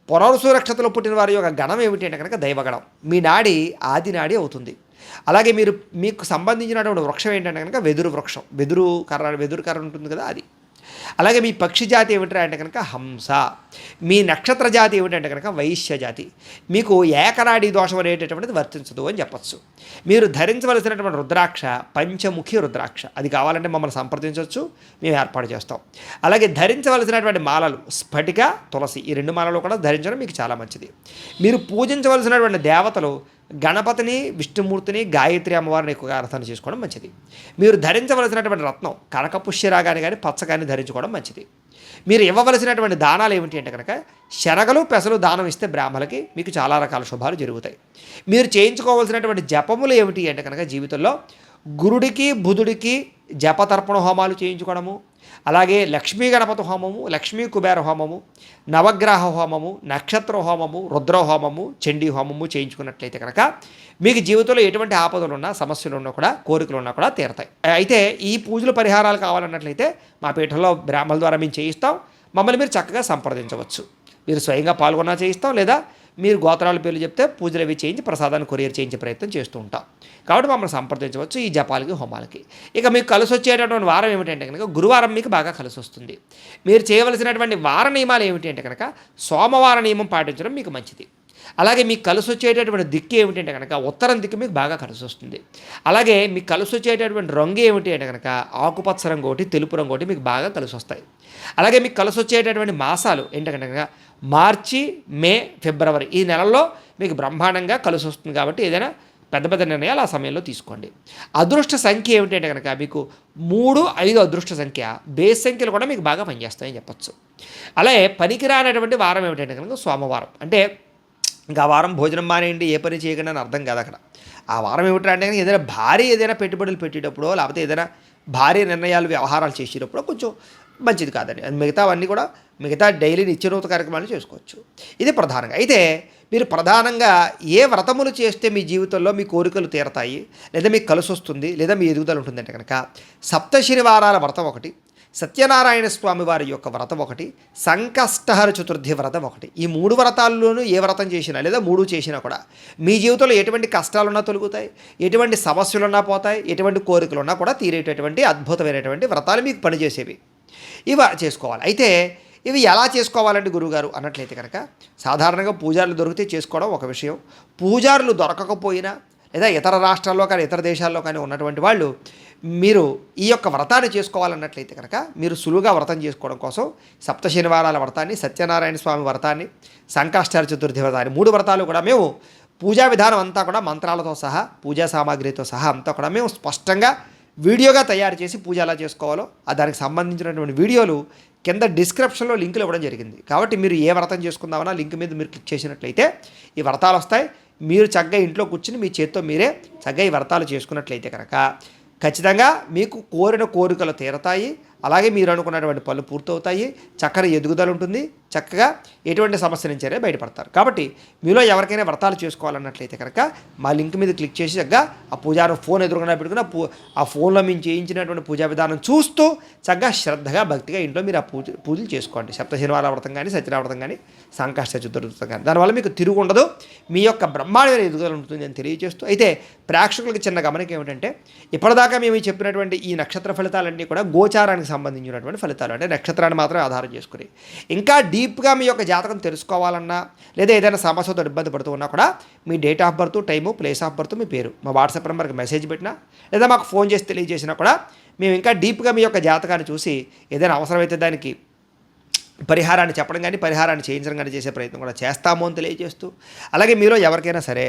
పునర్వసు నక్షత్రంలో పుట్టిన వారి యొక్క గణం ఏమిటి అంటే కనుక దైవగణం. మీ నాడి ఆది నాడి అవుతుంది. అలాగే మీకు సంబంధించినటువంటి వృక్షం ఏంటంటే కనుక వెదురు వృక్షం. వెదురు కర్ర ఉంటుంది కదా, అది. అలాగే మీ పక్షి జాతి ఏమిటంటే అంటే కనుక హంస. మీ నక్షత్ర జాతి ఏమిటంటే కనుక వైశ్య జాతి. మీకు ఏకనాడి దోషం అనేటటువంటిది వర్తించదు అని చెప్పచ్చు. మీరు ధరించవలసినటువంటి రుద్రాక్ష పంచముఖి రుద్రాక్ష. అది కావాలంటే మమ్మల్ని సంప్రదించవచ్చు, మేము ఏర్పాటు చేస్తాం. అలాగే ధరించవలసినటువంటి మాలలు స్ఫటిక, తులసి. ఈ 2 మాలలు కూడా ధరించడం మీకు చాలా మంచిది. మీరు పూజించవలసినటువంటి దేవతలు గణపతిని, విష్ణుమూర్తిని, గాయత్రి అమ్మవారిని ఎక్కువగా ఆరాధన చేసుకోవడం మంచిది. మీరు ధరించవలసినటువంటి రత్నం కనకపుష్యరాగాన్ని కానీ, పచ్చ కానీ ధరించుకోవడం మంచిది. మీరు ఇవ్వవలసినటువంటి దానాలు ఏమిటి అంటే కనుక శనగలు, పెసలు దానం ఇస్తే బ్రాహ్మణులకి మీకు చాలా రకాల శుభాలు జరుగుతాయి. మీరు చేయించుకోవాల్సినటువంటి జపములు ఏమిటి అంటే కనుక జీవితంలో గురుడికి, బుధుడికి జపతర్పణ హోమాలు చేయించుకోవడము, అలాగే లక్ష్మీ గణపతి హోమము, లక్ష్మీ కుబేర హోమము, నవగ్రహ హోమము, నక్షత్ర హోమము, రుద్ర హోమము, చండీ హోమము చేయించుకున్నట్లయితే కనుక మీకు జీవితంలో ఎటువంటి ఆపదలు ఉన్నా, సమస్యలు ఉన్నా కూడా, కోరికలు ఉన్నా కూడా తీరతాయి. అయితే ఈ పూజలు పరిహారాలు కావాలన్నట్లయితే మా పీఠంలో బ్రాహ్మణుల ద్వారా మేము చేయిస్తాం. మమ్మల్ని మీరు చక్కగా సంప్రదించవచ్చు. మీరు స్వయంగా పాల్గొన్నా చేయిస్తాం, లేదా మీరు గోత్రాల పేర్లు చెప్తే పూజలు అవి చేయించి ప్రసాదాన్ని కొరియర్ చేయించే ప్రయత్నం చేస్తూ ఉంటాం. కాబట్టి మమ్మల్ని సంప్రదించవచ్చు ఈ జపాలకి, హోమాలకి. ఇక మీకు కలిసి వచ్చేటటువంటి వారం ఏమిటంటే కనుక గురువారం మీకు బాగా కలిసి వస్తుంది. మీరు చేయవలసినటువంటి వార నియమాలు ఏమిటి అంటే కనుక సోమవార నియమం పాటించడం మీకు మంచిది. అలాగే మీకు కలిసి వచ్చేటటువంటి దిక్కు ఏమిటంటే కనుక ఉత్తరం దిక్కు మీకు బాగా కలిసి వస్తుంది. అలాగే మీకు కలిసి వచ్చేటటువంటి రంగు ఏమిటి అంటే కనుక ఆకుపచ్చ రంగు ఒకటి, తెలుపు రంగు ఒకటి మీకు బాగా కలిసి వస్తాయి. అలాగే మీకు కలిసి వచ్చేటటువంటి మాసాలు ఏంటంటే కనుక మార్చి, మే, ఫిబ్రవరి ఈ నెలల్లో మీకు బ్రహ్మాండంగా కలిసి వస్తుంది. కాబట్టి ఏదైనా పెద్ద పెద్ద నిర్ణయాలు ఆ సమయంలో తీసుకోండి. అదృష్ట సంఖ్య ఏమిటంటే కనుక మీకు 3, 5 అదృష్ట సంఖ్య. బేస్ సంఖ్యలు కూడా మీకు బాగా పనిచేస్తాయని చెప్పచ్చు. అలాగే పనికిరానటువంటి వారం ఏమిటంటే కనుక సోమవారం. అంటే ఇంకా ఆ వారం భోజనం మానేయండి, ఏ పని చేయకుండా అని అర్థం కాదు అక్కడ. ఆ వారం ఏమిటంటే కనుక ఏదైనా పెట్టుబడులు పెట్టేటప్పుడో, లేకపోతే ఏదైనా భారీ నిర్ణయాలు, వ్యవహారాలు చేసేటప్పుడు కొంచెం మంచిది కాదండి. మిగతావన్నీ కూడా డైలీ నిత్యనూత కార్యక్రమాలు చేసుకోవచ్చు. ఇది ప్రధానంగా. అయితే మీరు ప్రధానంగా ఏ వ్రతములు చేస్తే మీ జీవితంలో మీ కోరికలు తీరతాయి, లేదా మీకు కలిసి వస్తుంది, లేదా మీ ఎదుగుదల ఉంటుందంటే కనుక సప్తశనివారాల వ్రతం ఒకటి, సత్యనారాయణ స్వామి వారి యొక్క వ్రతం ఒకటి, సంకష్టహర చతుర్థి వ్రతం ఒకటి. ఈ 3 వ్రతాల్లోనూ ఏ వ్రతం చేసినా, లేదా 3 చేసినా కూడా మీ జీవితంలో ఎటువంటి కష్టాలున్నా తొలుగుతాయి, ఎటువంటి సమస్యలున్నా పోతాయి, ఎటువంటి కోరికలున్నా కూడా తీరేటటువంటి అద్భుతమైనటువంటి వ్రతాలు మీకు పనిచేసేవి. ఇవి చేసుకోవాలి. అయితే ఇవి ఎలా చేసుకోవాలండి గురువుగారు అన్నట్లయితే కనుక సాధారణంగా పూజారులు దొరికితే చేసుకోవడం ఒక విషయం. పూజారులు దొరకకపోయినా, లేదా ఇతర రాష్ట్రాల్లో కానీ, ఇతర దేశాల్లో కానీ ఉన్నటువంటి వాళ్ళు మీరు ఈ యొక్క వ్రతాన్ని చేసుకోవాలన్నట్లయితే కనుక మీరు సులువుగా వ్రతం చేసుకోవడం కోసం సప్త శనివారాల వ్రతాన్ని, సత్యనారాయణ స్వామి వ్రతాన్ని, సంకష్టహర చతుర్థి వ్రతాన్ని 3 వ్రతాలు కూడా మేము పూజా విధానం అంతా కూడా మంత్రాలతో సహా, పూజా సామాగ్రితో సహా అంతా కూడా మేము స్పష్టంగా వీడియోగా తయారు చేసి పూజ ఎలా చేసుకోవాలో దానికి సంబంధించినటువంటి వీడియోలు కింద డిస్క్రిప్షన్లో లింకులు ఇవ్వడం జరిగింది. కాబట్టి మీరు ఏ వ్రతం చేసుకుందామన్నా లింక్ మీద మీరు క్లిక్ చేసినట్లయితే ఈ వ్రతాలు వస్తాయి. మీరు చక్కగా ఇంట్లో కూర్చుని మీ చేత్తో మీరే చక్కగా ఈ వ్రతాలు చేసుకున్నట్లయితే కనుక ఖచ్చితంగా మీకు కోరిన కోరికలు తీరతాయి. అలాగే మీరు అనుకున్నటువంటి పనులు పూర్తవుతాయి, చక్కని ఎదుగుదల ఉంటుంది, చక్కగా ఎటువంటి సమస్య నుంచి అయినా బయటపడతారు. కాబట్టి మీలో ఎవరికైనా వ్రతాలు చేసుకోవాలన్నట్లయితే కనుక మా లింక్ మీద క్లిక్ చేసి చక్కగా ఆ పూజారు ఫోన్ ఎదురుగా పెట్టుకుని ఆ ఫోన్లో మేము చేయించినటువంటి పూజా విధానం చూస్తూ చక్కగా శ్రద్ధగా భక్తిగా ఇంట్లో మీరు ఆ పూజలు చేసుకోండి. సప్తశనివార వ్రతం కానీ, సత్యనారాయణ వ్రతం కానీ, సంకష్ట చతుర్థి వ్రతం కానీ. దానివల్ల మీకు తిరుగు ఉండదు, మీ యొక్క బ్రహ్మాండమైన ఎదుగుదల ఉంటుంది అని తెలియజేస్తూ, అయితే ప్రేక్షకులకి చిన్న గమనిక ఏమిటంటే ఇప్పటిదాకా మేము చెప్పినటువంటి ఈ నక్షత్ర ఫలితాలన్నీ కూడా గోచారానికి సంబంధించినటువంటి ఫలితాలు, అంటే నక్షత్రాన్ని మాత్రమే ఆధారం చేసుకుని. ఇంకా డీప్గా మీ యొక్క జాతకం తెలుసుకోవాలన్నా లేదా ఏదైనా సమస్యతో ఇబ్బంది పడుతూ ఉన్నా కూడా మీ date of birth, time, place of birth, మీ పేరు మా వాట్సాప్ నెంబర్కి మెసేజ్ పెట్టినా లేదా మాకు ఫోన్ చేసి తెలియజేసినా కూడా మేము ఇంకా డీప్గా మీ యొక్క జాతకాన్ని చూసి ఏదైనా అవసరమైతే దానికి పరిహారాన్ని చెప్పడం కానీ, పరిహారాన్ని చేయించడం కానీ చేసే ప్రయత్నం కూడా చేస్తాము అని తెలియజేస్తూ, అలాగే మీలో ఎవరికైనా సరే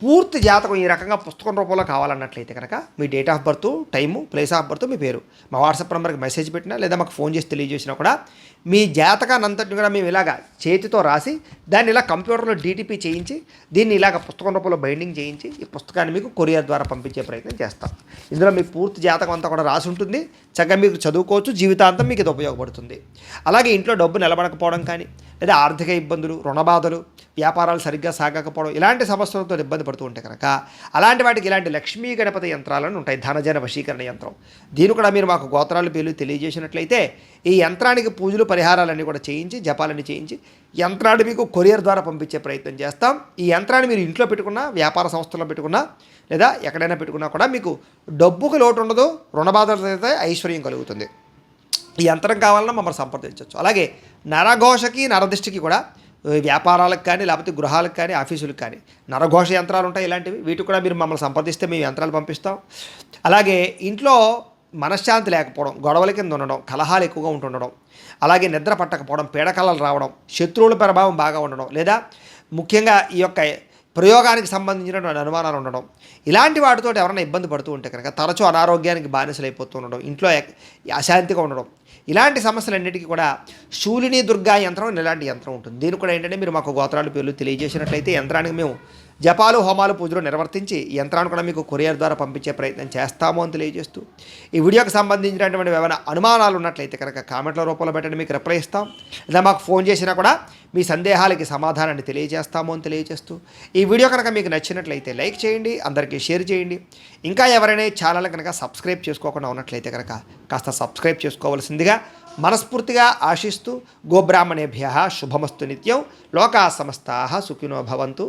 పూర్తి జాతకం ఈ రకంగా పుస్తకం రూపంలో కావాలన్నట్లయితే కనుక మీ date of birth, time, place of birth, మీ పేరు మా వాట్సాప్ నెంబర్కి మెసేజ్ పెట్టినా లేదా మాకు ఫోన్ చేసి తెలియజేసినా కూడా మీ జాతకాన్ని అంతటిని కూడా మేము ఇలాగా చేతితో రాసి దాన్ని ఇలా కంప్యూటర్లో డీటీపీ చేయించి దీన్ని ఇలాగ పుస్తకం రూపంలో బైండింగ్ చేయించి ఈ పుస్తకాన్ని మీకు కొరియర్ ద్వారా పంపించే ప్రయత్నం చేస్తాం. ఇందులో మీ పూర్తి జాతకం అంతా కూడా రాసి ఉంటుంది, చక్కగా మీకు చదువుకోవచ్చు, జీవితాంతం మీకు ఇది ఉపయోగపడుతుంది. అలాగే ఇంట్లో డబ్బు నిలబడకపోవడం కానీ లేదా ఆర్థిక ఇబ్బందులు, రుణబాధలు, వ్యాపారాలు సరిగ్గా సాగకపోవడం ఇలాంటి సమస్యలతో ఇబ్బంది పడుతూ ఉంటే కనుక అలాంటి వాటికి ఇలాంటి లక్ష్మీ గణపతి యంత్రాలను ఉంటాయి, ధనజన వశీకరణ యంత్రం. దీన్ని కూడా మీరు మాకు గోత్రాలు పేర్లు తెలియజేసినట్లయితే ఈ యంత్రానికి పూజలు పరిహారాలన్నీ కూడా చేయించి జపాలన్నీ చేయించి యంత్రాన్ని మీకు కొరియర్ ద్వారా పంపించే ప్రయత్నం చేస్తాం. ఈ యంత్రాన్ని మీరు ఇంట్లో పెట్టుకున్నా, వ్యాపార సంస్థల్లో పెట్టుకున్నా లేదా ఎక్కడైనా పెట్టుకున్నా కూడా మీకు డబ్బుకు లోటు ఉండదు, రుణబాధలు అయితే ఐశ్వర్యం కలుగుతుంది. ఈ యంత్రం కావాలన్నా మమ్మల్ని సంప్రదించవచ్చు. అలాగే నరఘోషకి, నరదిష్టికి కూడా వ్యాపారాలకు కానీ లేకపోతే గృహాలకు కానీ, ఆఫీసులకు కానీ నరఘోష యంత్రాలు ఉంటాయి. ఇలాంటివి వీటికి కూడా మీరు మమ్మల్ని సంప్రదిస్తే మేము యంత్రాలు పంపిస్తాం. అలాగే ఇంట్లో మనశ్శాంతి లేకపోవడం, గొడవల కింద ఉండడం, కలహాలు ఎక్కువగా ఉంటుండడం, అలాగే నిద్ర పట్టకపోవడం, పీడకలలు రావడం, శత్రువుల ప్రభావం బాగా ఉండడం, లేదా ముఖ్యంగా ఈ యొక్క ప్రయోగానికి సంబంధించినటువంటి అనుమానాలు ఉండడం, ఇలాంటి వాటితో ఎవరైనా ఇబ్బంది పడుతూ ఉంటే కనుక తరచూ అనారోగ్యానికి బానిసలు అయిపోతూ ఉండడం, ఇంట్లో అశాంతిగా ఉండడం, ఇలాంటి సమస్యలన్నిటికీ కూడా శూలిని దుర్గా యంత్రం ఇలాంటి యంత్రం ఉంటుంది. దీనికి కూడా ఏంటంటే మీరు మాకు గోత్రాలు పేర్లు తెలియజేసినట్లయితే యంత్రానికి మేము జపాలు, హోమాలు, పూజలు నిర్వర్తించి ఈ యంత్రాన్ని కూడా మీకు కొరియర్ ద్వారా పంపించే ప్రయత్నం చేస్తాము అని తెలియజేస్తూ, ఈ వీడియోకి సంబంధించినటువంటి ఏమైనా అనుమానాలు ఉన్నట్లయితే కనుక కామెంట్ల రూపంలో పెట్టండి, మీకు రిప్లై ఇస్తాం. లేదా మాకు ఫోన్ చేసినా కూడా మీ సందేహాలకి సమాధానాన్ని తెలియజేస్తాము అని తెలియజేస్తూ, ఈ వీడియో కనుక మీకు నచ్చినట్లయితే లైక్ చేయండి, అందరికీ షేర్ చేయండి. ఇంకా ఎవరైనా ఛానల్ కనుక సబ్స్క్రైబ్ చేసుకోకుండా ఉన్నట్లయితే కనుక కాస్త సబ్స్క్రైబ్ చేసుకోవాల్సిందిగా మనస్ఫూర్తిగా ఆశిస్తూ, గోబ్రాహ్మణేభ్యః శుభమస్తు నిత్యం, లోకా సమస్తాః సుఖినో భవంతు.